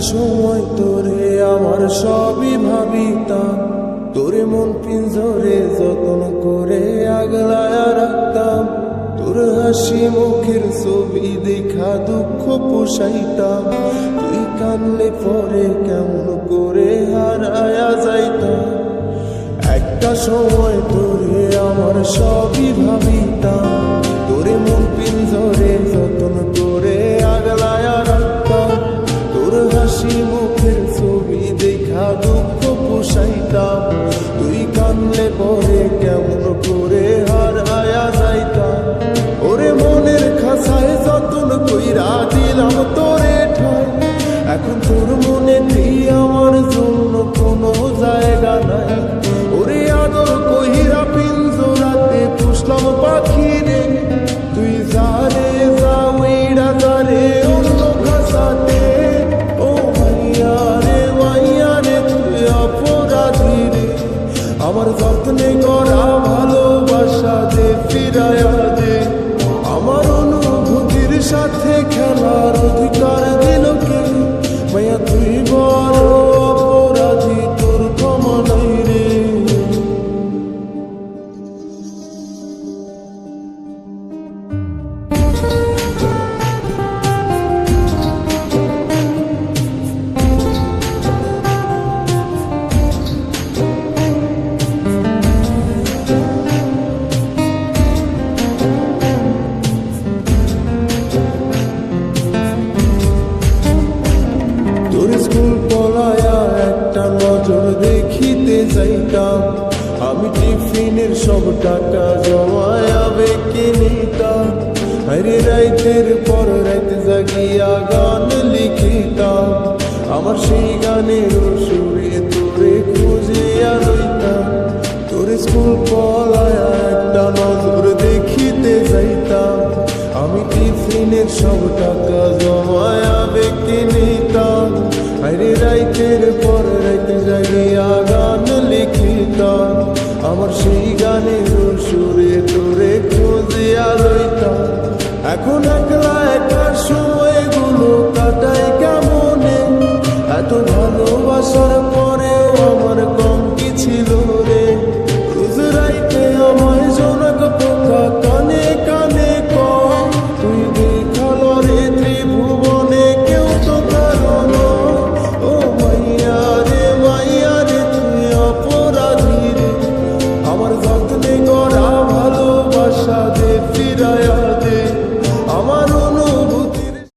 সময় তোরে আমার সবই ভাবিতাম, তোরে মন পিঞ্জরে যত্ন করে আগলায়া রাখতাম। তোর হাসি মুখের ছবি দেখা দুঃখ পোষাইতাম, তুই কানলে পরে কেমন করে হারায়া যাইতাম। একটা সময় তোরে আমার সবই ভাবিতাম, তোরে মন পিঞ্জরে যত্ন করে আগলায়া রাখতাম। তোর হাসি মুখের ছবি দেখা দুঃখ পোষাইতাম, তুই কানলে পরে কেমন করে হারায়া যাইতাম। ওরে মনের খাসায় যতন কইরা দিলাম তোরে ঠাই, এখন তোর মনে আমার জন্য কোনো জায়গা নাই। ওরে আদর কইরা পিঞ্জরাতে পুষলাম পাখি রে, তুই যারে যাওইরা যারে অন্য খাসাতে। ও মাইয়া রে তুই অপরাধী রে, আমার যত্নে করা ভালোবাসা যে ফিরায়া দে। আমার অনুভূতির সাথে খেলার অধিকার দিল কে? মাইয়া তুই বড় অপরাধী, তোর ক্ষমা নাই রে। স্কুল পলায়া একটা নজর দেখিতে যাইতাম, আমি টিফিনের সব টাকা জমায়া বেঁকে নিতাম। আরে রাইতের পর রাইতে জাগিয়া গান লিখিতাম, আমার সেই গানের সুরে তোরে খুঁজিয়া লইতাম। তোর স্কুল পলায়া একটা নজর দেখিতে যাইতাম, আমি টিফিনের সব টাকা জমায়া বেঁকে নিতাম। আরে রাইতের পর রাইতে জাগিয়া গান লিখিতাম, আমার সেই গানের সুরে তোরে খুঁজিয়া লইতাম। এখন